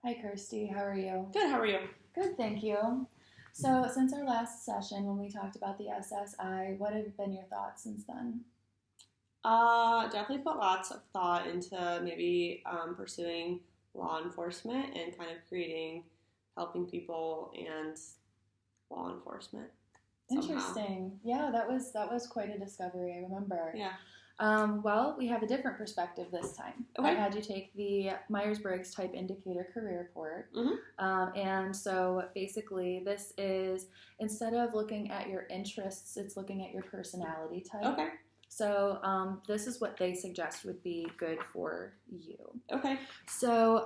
Hi, Kirsty. How are you? Good, how are you? Good, thank you. So, since our last session when we talked about the SSI, what have been your thoughts since then? Definitely put lots of thought into maybe pursuing law enforcement and kind of helping people and law enforcement somehow. Interesting. Yeah, that was quite a discovery. I remember. Yeah. Well, we have a different perspective this time. I Okay. had you take the Myers-Briggs Type Indicator Career Report, Mm-hmm. and so basically, this is instead of looking at your interests, it's looking at your personality type. Okay. So this is what they suggest would be good for you. Okay. So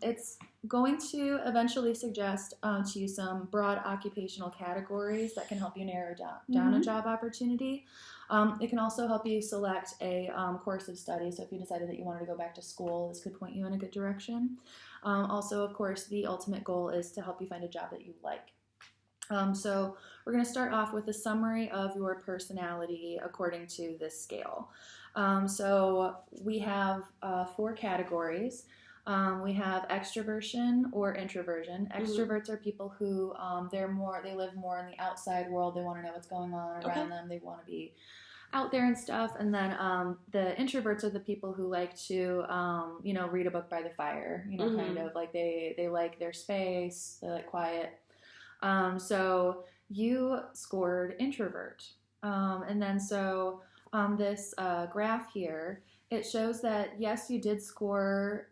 it's going to eventually suggest to you some broad occupational categories that can help you narrow down a job opportunity. It can also help you select a course of study. So if you decided that you wanted to go back to school, this could point you in a good direction. Also, of course, the ultimate goal is to help you find a job that you like. So we're going to start off with a summary of your personality according to this scale. So we have four categories. We have extroversion or introversion. Extroverts are people who they live more in the outside world. They want to know what's going on around them. They want to be out there and stuff. And then the introverts are the people who like to read a book by the fire. Kind of like they like their space. They like quiet. So you scored introvert. And then so on this graph here, it shows that yes, you did score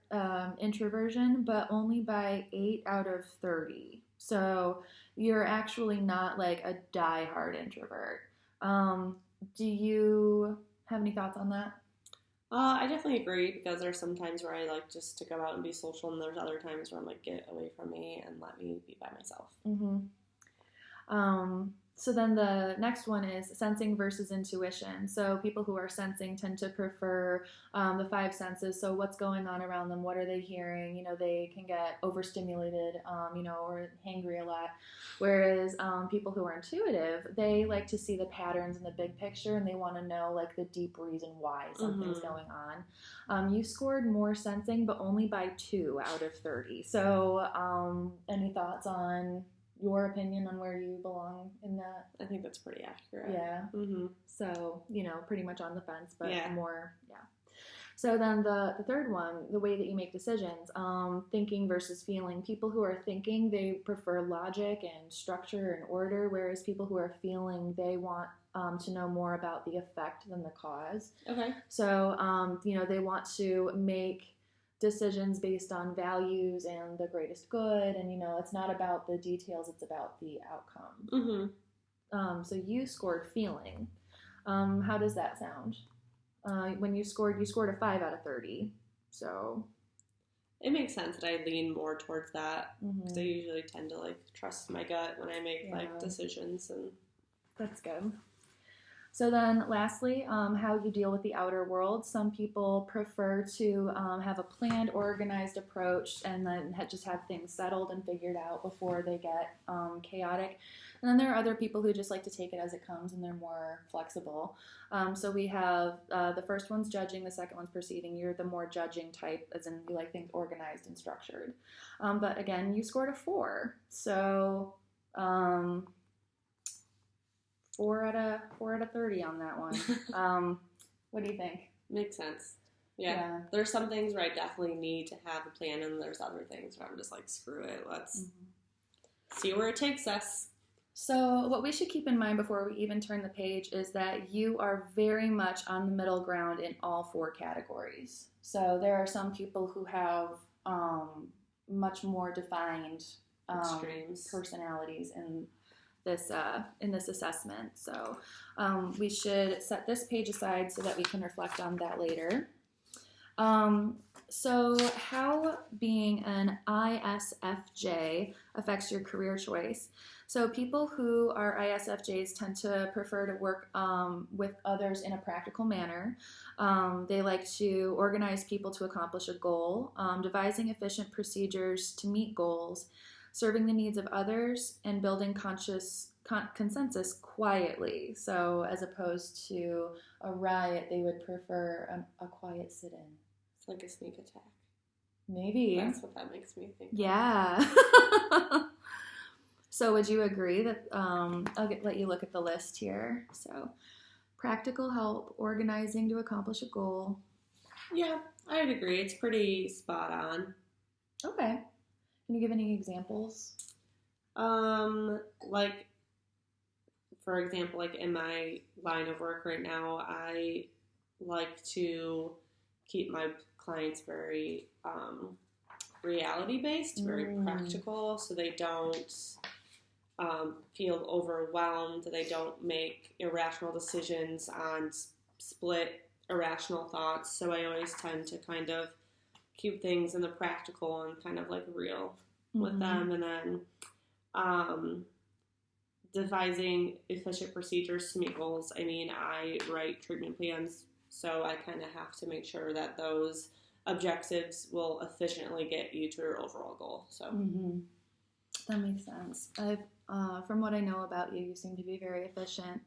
introversion, but only by 8 out of 30. So you're actually not like a die-hard introvert. Do you have any thoughts on that? I definitely agree because there's some times where I like just to go out and be social, and there's other times where I'm like, get away from me and let me be by myself. So then the next one is sensing versus intuition. So people who are sensing tend to prefer the five senses. So what's going on around them? What are they hearing? They can get overstimulated, or hangry a lot. Whereas people who are intuitive, they like to see the patterns in the big picture and they want to know like the deep reason why something's going on. You scored more sensing, but only by 2 out of 30. So any thoughts on your opinion on where you belong in that? I think that's pretty accurate. Yeah. So, pretty much on the fence, but more, yeah. So then the third one, the way that you make decisions, thinking versus feeling. People who are thinking, they prefer logic and structure and order, whereas people who are feeling, they want to know more about the effect than the cause. Okay. So, they want to make decisions based on values and the greatest good, and it's not about the details, it's about the outcome. So you scored feeling. How does that sound? When you scored a 5 out of 30. So it makes sense that I lean more towards that because I usually tend to like trust my gut when I make like decisions, and that's good. So then lastly, how you deal with the outer world. Some people prefer to have a planned, organized approach and then just have things settled and figured out before they get chaotic. And then there are other people who just like to take it as it comes and they're more flexible. So we have the first one's judging, the second one's perceiving. You're the more judging type, as in you like things organized and structured. But again, you scored a 4. So 4 out of 30 on that one. What do you think? Makes sense. Yeah. There's some things where I definitely need to have a plan, and there's other things where I'm just like, screw it, let's see where it takes us. So what we should keep in mind before we even turn the page is that you are very much on the middle ground in all 4 categories. So there are some people who have much more defined personalities in this assessment. So we should set this page aside so that we can reflect on that later. So how being an ISFJ affects your career choice. So people who are ISFJs tend to prefer to work with others in a practical manner. They like to organize people to accomplish a goal, devising efficient procedures to meet goals, serving the needs of others, and building consensus quietly. So as opposed to a riot, they would prefer a quiet sit-in. It's like a sneak attack. Maybe. That's what that makes me think. Yeah. So would you agree that, let you look at the list here. So practical help, organizing to accomplish a goal. Yeah, I would agree. It's pretty spot on. Okay. Can you give any examples? Like, for example, like in my line of work right now, I like to keep my clients very reality-based, very practical, so they don't feel overwhelmed, they don't make irrational decisions on split irrational thoughts. So I always tend to kind of keep things in the practical and kind of like real with them. And then devising efficient procedures to meet goals. I mean, I write treatment plans, so I kind of have to make sure that those objectives will efficiently get you to your overall goal. So that makes sense. From what I know about you, you seem to be very efficient.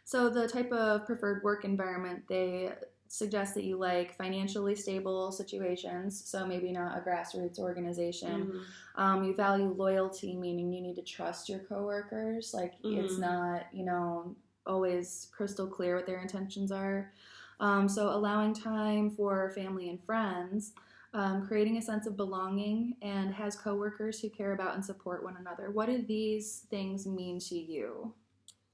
So the type of preferred work environment, they suggest that you like financially stable situations, so maybe not a grassroots organization. You value loyalty, meaning you need to trust your coworkers. Like it's not, always crystal clear what their intentions are. So allowing time for family and friends, creating a sense of belonging, and has coworkers who care about and support one another. What do these things mean to you?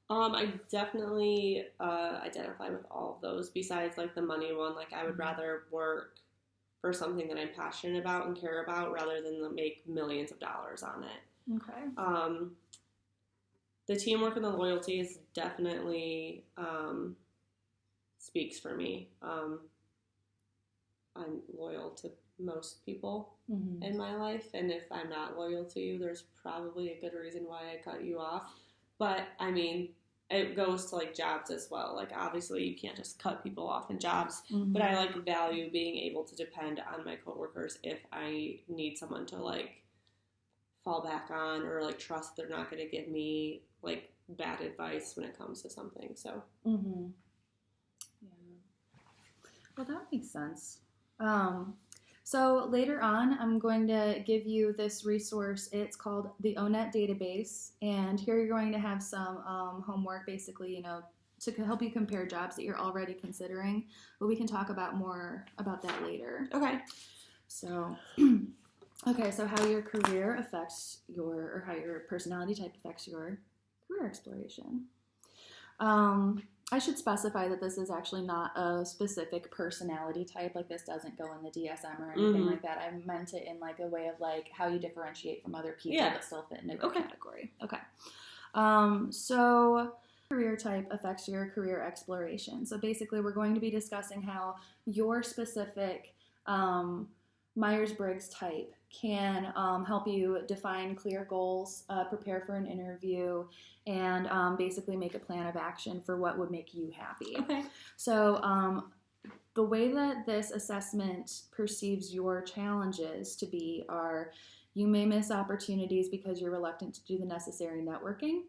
I definitely identify with all of those. Besides, like the money one, like I would rather work for something that I'm passionate about and care about rather than make millions of dollars on it. Okay. The teamwork and the loyalty is definitely speaks for me. I'm loyal to most people in my life, and if I'm not loyal to you, there's probably a good reason why I cut you off. But I mean, it goes to like jobs as well. Like obviously you can't just cut people off in jobs, but I like value being able to depend on my coworkers if I need someone to like fall back on, or like trust they're not going to give me like bad advice when it comes to something. So yeah, well, that makes sense. So later on, I'm going to give you this resource. It's called the ONET database, and here you're going to have some homework, basically, to help you compare jobs that you're already considering. But we can talk about more about that later. Okay. So, so how your career affects or how your personality type affects your career exploration. I should specify that this is actually not a specific personality type. Like this doesn't go in the DSM or anything like that. I meant it in like a way of like how you differentiate from other people that still fit in a category. Okay. So career type affects your career exploration. So basically we're going to be discussing how your specific Myers-Briggs type can help you define clear goals, prepare for an interview, and basically make a plan of action for what would make you happy. Okay. So the way that this assessment perceives your challenges to be are: you may miss opportunities because you're reluctant to do the necessary networking.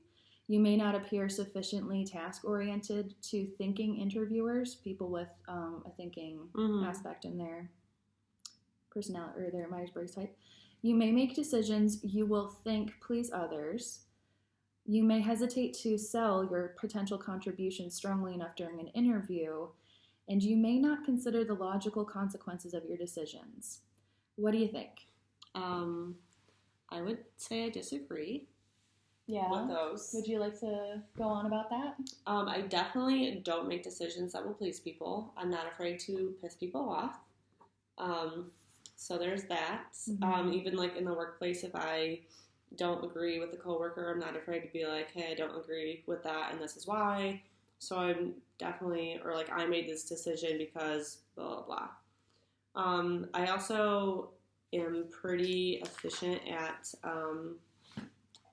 You may not appear sufficiently task-oriented to thinking interviewers, people with a thinking aspect in their personality or their Myers-Briggs type. You may make decisions you will think please others. You may hesitate to sell your potential contribution strongly enough during an interview, and you may not consider the logical consequences of your decisions. What do you think? I would say I disagree. Yeah. With those. Would you like to go on about that? I definitely don't make decisions that will please people. I'm not afraid to piss people off. So there's that. Even like in the workplace, if I don't agree with a coworker, I'm not afraid to be like, hey, I don't agree with that, and this is why. So I'm definitely, or like, I made this decision because blah, blah, blah. I also am pretty efficient at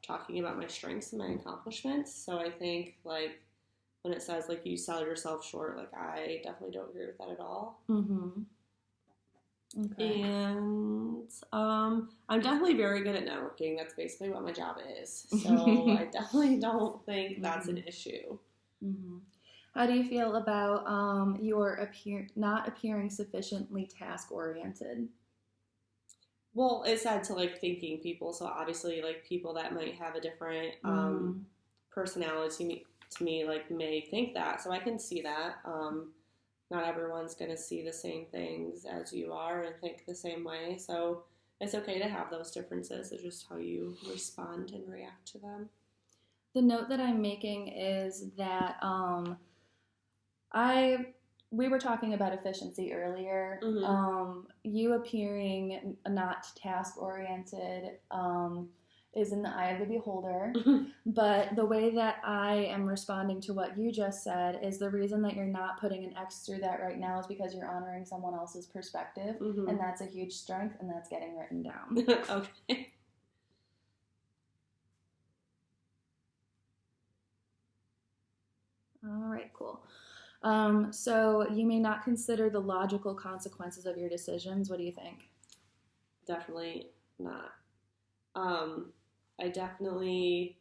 talking about my strengths and my accomplishments. So I think like when it says like you sell yourself short, like I definitely don't agree with that at all. Okay. And I'm definitely very good at networking. That's basically what my job is. So I definitely don't think that's an issue. How do you feel about your not appearing sufficiently task-oriented? Well, it said to like thinking people, so obviously like people that might have a different personality to me like may think that, so I can see that. Not everyone's going to see the same things as you are and think the same way, so it's okay to have those differences. It's just how you respond and react to them. The note that I'm making is that we were talking about efficiency earlier. You appearing not task oriented is in the eye of the beholder. But the way that I am responding to what you just said is the reason that you're not putting an X through that right now is because you're honoring someone else's perspective, and that's a huge strength, and that's getting written down. Okay. All right, cool. So you may not consider the logical consequences of your decisions. What do you think? Definitely not. I definitely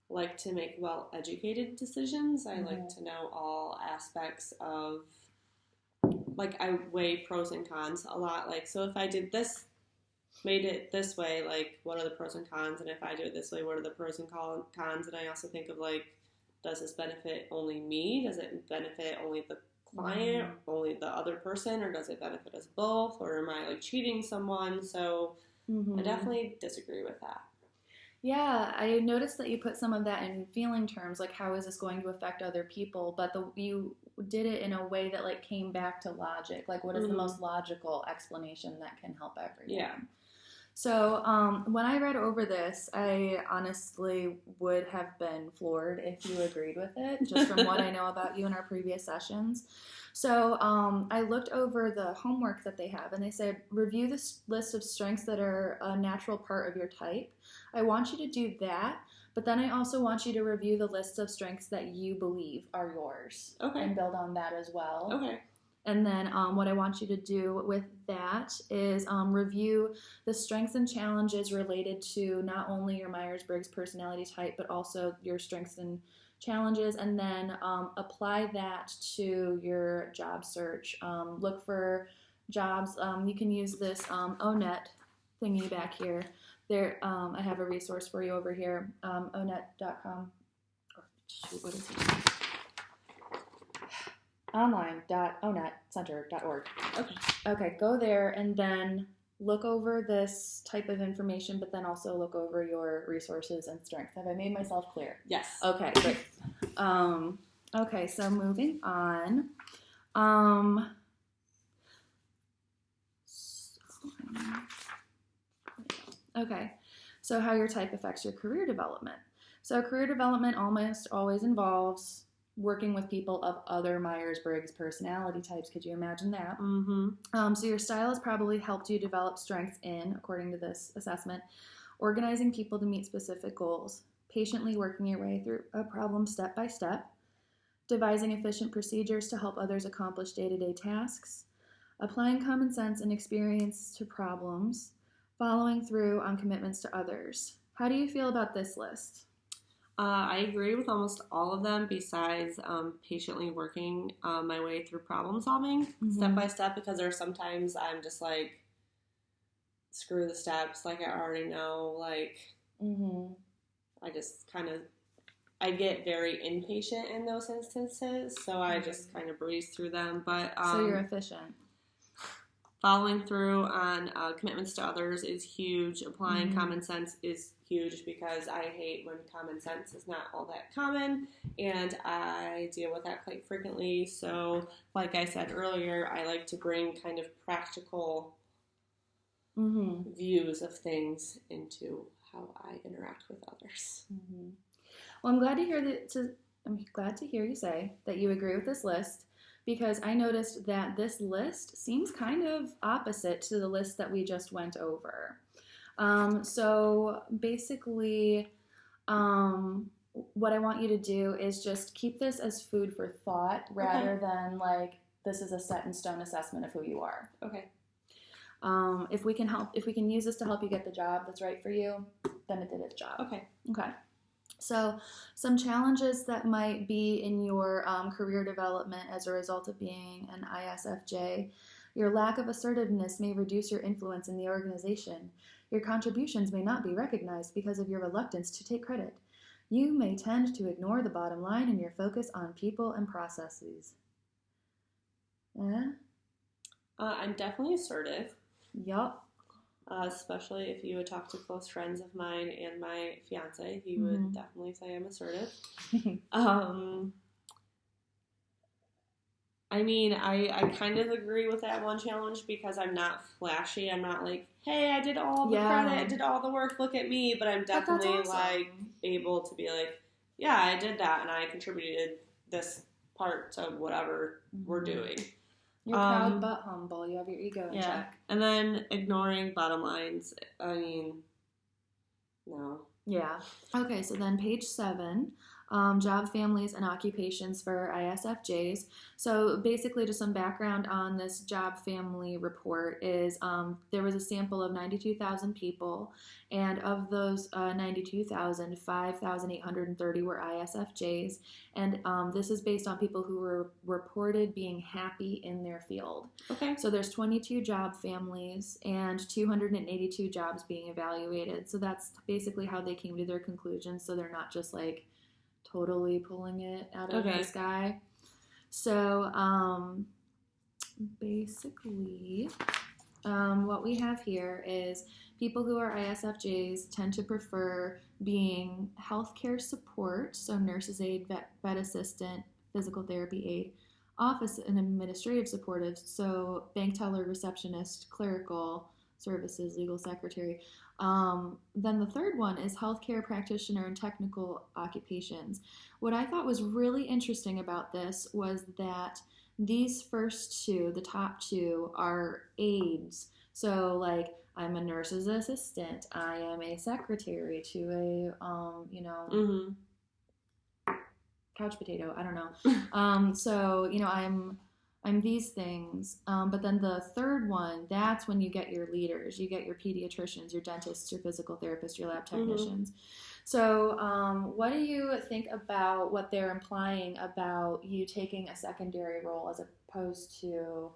like to make well-educated decisions. I like to know all aspects of, like, I weigh pros and cons a lot. Like, so if I did this, made it this way, like, what are the pros and cons? And if I do it this way, what are the pros and cons? And I also think of, like, does this benefit only me? Does it benefit only the client, only the other person, or does it benefit us both? Or am I, like, cheating someone? So I definitely disagree with that. Yeah, I noticed that you put some of that in feeling terms, like how is this going to affect other people, but you did it in a way that like came back to logic, like what is the most logical explanation that can help everyone. Yeah. So when I read over this, I honestly would have been floored if you agreed with it, just from what I know about you in our previous sessions. So I looked over the homework that they have, and they said, review this list of strengths that are a natural part of your type. I want you to do that, but then I also want you to review the list of strengths that you believe are yours. Okay. And build on that as well. Okay. And then what I want you to do with that is review the strengths and challenges related to not only your Myers-Briggs personality type, but also your strengths and challenges, and then apply that to your job search. Look for jobs. You can use this ONET thingy back here. There, I have a resource for you over here, onet.com. Oh, shoot, what is it? online.onetcenter.org. Okay, go there and then look over this type of information, but then also look over your resources and strengths. Have I made myself clear? Yes. Okay, great. Okay, so moving on. Okay, so how your type affects your career development. So career development almost always involves working with people of other Myers-Briggs personality types. Could you imagine that? So your style has probably helped you develop strengths in, according to this assessment, organizing people to meet specific goals, patiently working your way through a problem step by step, devising efficient procedures to help others accomplish day-to-day tasks, applying common sense and experience to problems, following through on commitments to others. How do you feel about this list? I agree with almost all of them besides patiently working my way through problem solving step by step, because there's sometimes I'm just like, screw the steps, like I already know, like I just kind of, I get very impatient in those instances, so I just kind of breeze through them. But so you're efficient. Following through on commitments to others is huge. Applying common sense is huge, because I hate when common sense is not all that common, and I deal with that quite frequently. So, like I said earlier, I like to bring kind of practical views of things into how I interact with others. Well, I'm glad to hear that. I'm glad to hear you say that you agree with this list, because I noticed that this list seems kind of opposite to the list that we just went over. So basically, what I want you to do is just keep this as food for thought rather than like this is a set in stone assessment of who you are. Okay. If we can use this to help you get the job that's right for you, then it did its job. Okay. So some challenges that might be in your career development as a result of being an ISFJ. Your lack of assertiveness may reduce your influence in the organization. Your contributions may not be recognized because of your reluctance to take credit. You may tend to ignore the bottom line in your focus on people and processes. I'm definitely assertive. Yup. Especially if you would talk to close friends of mine and my fiance, he would definitely say I'm assertive. I mean, I kind of agree with that one challenge because I'm not flashy. I'm not like, hey, I did all the credit, I did all the work, look at me. But I'm definitely awesome. like able to be like, yeah, I did that and I contributed this part to whatever we're doing. You're proud but humble. You have your ego in check. And then ignoring bottom lines. I mean, no. Yeah. Okay, so then page 7, job, families, and occupations for ISFJs. So basically just some background on this job family report is there was a sample of 92,000 people, and of those 92,000, 5,830 were ISFJs, and this is based on people who were reported being happy in their field. Okay. So there's 22 job families and 282 jobs being evaluated. So that's basically how they came to their conclusions. So they're not just like totally pulling it out of the sky. So basically what we have here is people who are ISFJs tend to prefer being healthcare support, so nurses aide, vet assistant, physical therapy aide, office and administrative supportive, so bank teller, receptionist, clerical services, legal secretary. Then the third one is healthcare practitioner and technical occupations. What I thought was really interesting about this was that these first two, the top two, are aides. So like, I'm a nurse's assistant. I am a secretary to a, couch potato. I don't know. So, I'm these things. But then the third one, that's when you get your leaders. You get your pediatricians, your dentists, your physical therapists, your lab technicians. So what do you think about what they're implying about you taking a secondary role as opposed to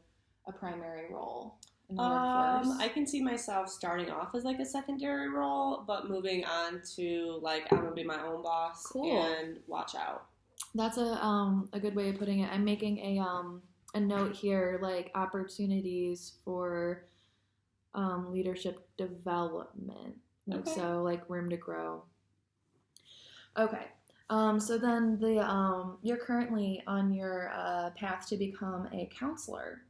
a primary role in the workforce? I can see myself starting off as like a secondary role, but moving on to like, I'm going to be my own boss and watch out. That's a good way of putting it. I'm making a note here, like opportunities for leadership development. So like room to grow. Okay. So then you're currently on your path to become a counselor.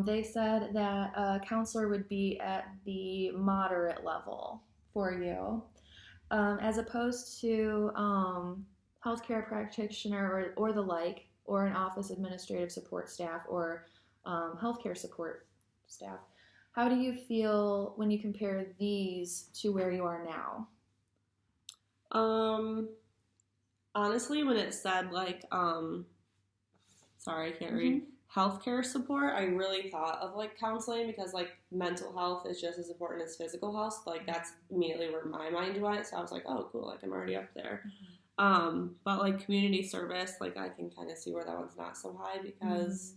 They said that a counselor would be at the moderate level for you, as opposed to healthcare practitioner or the like, or an office administrative support staff, or healthcare support staff. How do you feel when you compare these to where you are now? Honestly, when it said like, sorry, I can't read, healthcare support, I really thought of like counseling, because like mental health is just as important as physical health. Like that's immediately where my mind went. So I was like, oh, cool, like I'm already up there. But like community service, like I can kind of see where that one's not so high, because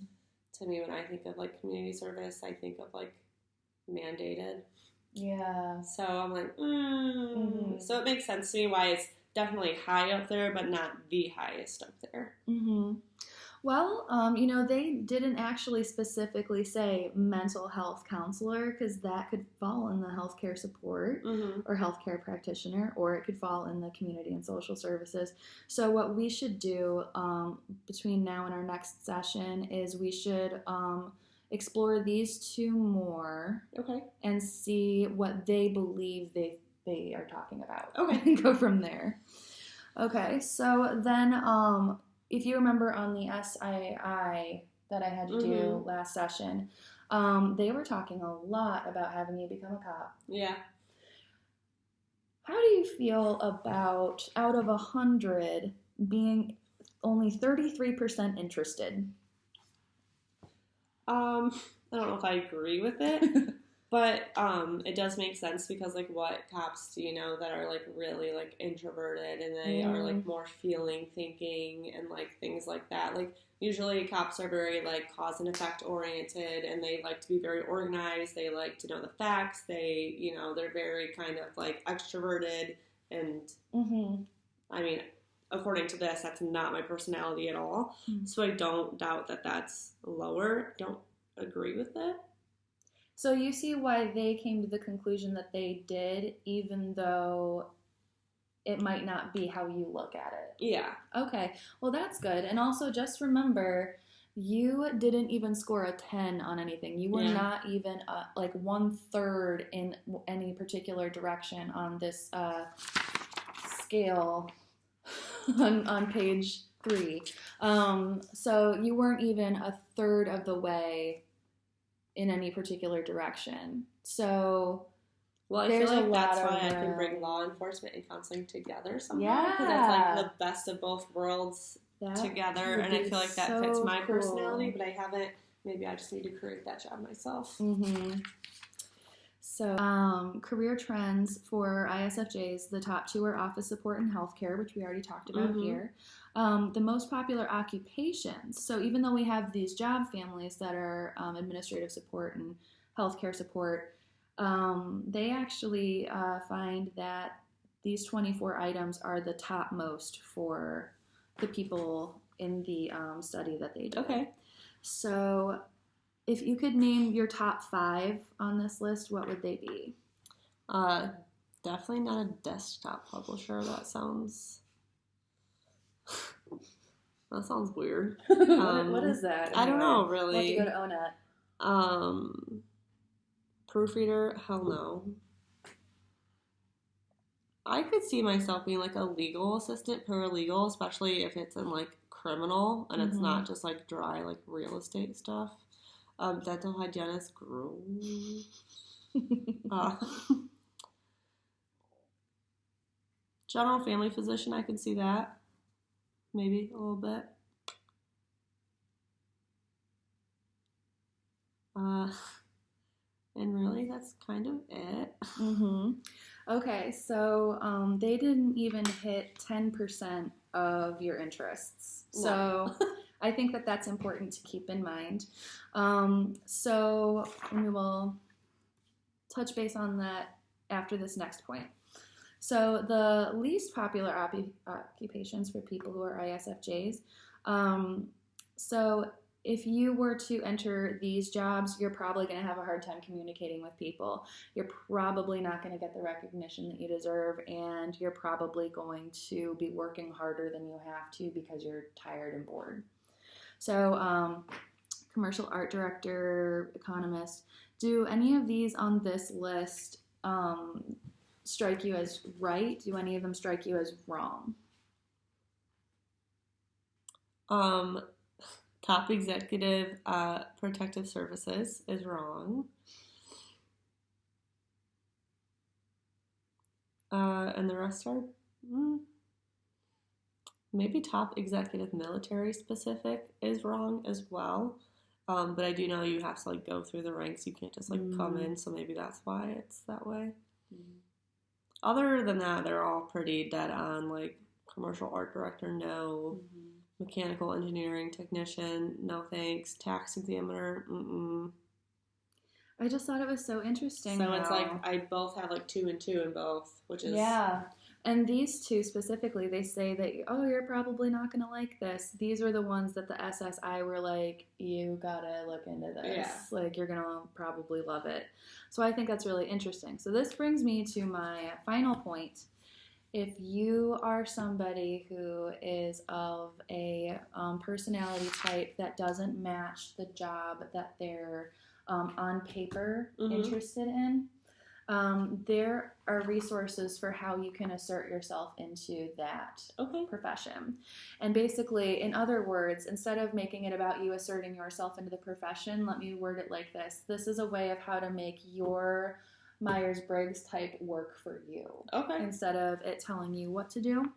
to me, when I think of like community service, I think of like mandated. Yeah. So I'm like, So it makes sense to me why it's definitely high up there, but not the highest up there. Well, they didn't actually specifically say mental health counselor, because that could fall in the healthcare support or healthcare practitioner, or it could fall in the community and social services. So what we should do between now and our next session is we should explore these two more and see what they believe they are talking about. And go from there. Okay, so then if you remember on the SII that I had to do last session, they were talking a lot about having you become a cop. Yeah. How do you feel about, out of 100, being only 33% interested? I don't know if I agree with it. But it does make sense because like what cops do you know that are like really like introverted and they are like more feeling thinking and like things like that. Like usually cops are very like cause and effect oriented and they like to be very organized. They like to know the facts. They, you know, they're very kind of like extroverted and I mean, according to this, that's not my personality at all. So I don't doubt that that's lower. Don't agree with it. So you see why they came to the conclusion that they did, even though it might not be how you look at it. Yeah. Okay. Well, that's good. And also just remember, you didn't even score a 10 on anything. You were not even like 1/3 in any particular direction on this scale on page 3. So you weren't even 1/3 of the way in any particular direction. So well, I feel like that's why I can bring law enforcement and counseling together somehow. Because it's like the best of both worlds together. And I feel like that fits my personality, but I haven't. Maybe I just need to create that job myself. So career trends for ISFJs, the top 2 are office support and healthcare, which we already talked about here. The most popular occupations, so even though we have these job families that are administrative support and healthcare support, they actually find that these 24 items are the top most for the people in the study that they did. Okay. So if you could name your top 5 on this list, what would they be? Definitely not a desktop publisher. That sounds weird. What is that? I don't know, really. We'll have to go to ONET. Proofreader, hell no. I could see myself being like a legal assistant, paralegal, especially if it's in like criminal and it's not just like dry like real estate stuff. Dental hygienist, general family physician, I could see that. Maybe a little bit. And really, that's kind of it. Okay, so they didn't even hit 10% of your interests. So I think that that's important to keep in mind. So we will touch base on that after this next point. So the least popular occupations for people who are ISFJs. So if you were to enter these jobs, you're probably going to have a hard time communicating with people. You're probably not going to get the recognition that you deserve, and you're probably going to be working harder than you have to because you're tired and bored. So commercial art director, economist, do any of these on this list strike you as right? Do any of them strike you as wrong? Top executive protective services is wrong. And the rest are maybe top executive military specific is wrong as well. But I do know you have to like go through the ranks. You can't just like come in. So maybe that's why it's that way. Other than that, they're all pretty dead on. Like commercial art director, no. Mechanical engineering technician, no thanks. Tax examiner, I just thought it was so interesting. So it's like I both have like 2 and 2 in both, which is And these 2 specifically, they say that you're probably not gonna like this. These are the ones that the SSI were like, you gotta look into this. Like you're gonna probably love it. So I think that's really interesting. So this brings me to my final point. If you are somebody who is of a personality type that doesn't match the job that they're on paper interested in, there are resources for how you can assert yourself into that profession. And basically, in other words, instead of making it about you asserting yourself into the profession, let me word it like this. This is a way of how to make your Myers-Briggs type work for you. Instead of it telling you what to do.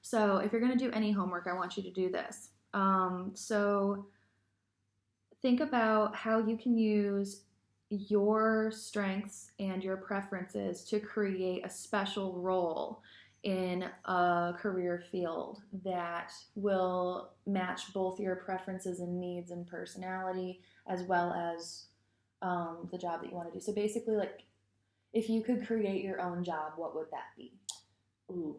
So if you're going to do any homework, I want you to do this. So think about how you can use your strengths and your preferences to create a special role in a career field that will match both your preferences and needs and personality, as well as the job that you want to do. So basically, like, if you could create your own job, what would that be? Ooh,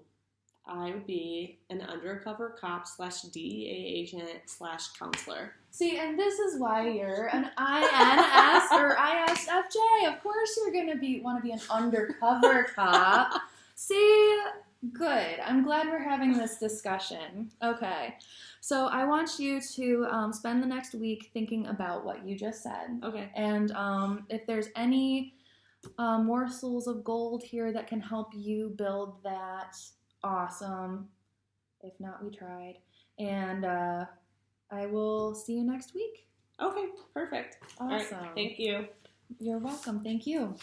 I would be an undercover cop / DEA agent / counselor. See, and this is why you're an INS or ISFJ. Of course you're going to want to be an undercover cop. See, good. I'm glad we're having this discussion. Okay. So I want you to spend the next week thinking about what you just said. Okay. And if there's any morsels of gold here that can help you build that, awesome. If not, we tried. And I will see you next week. Okay, perfect. Awesome. All right, thank you. You're welcome. Thank you.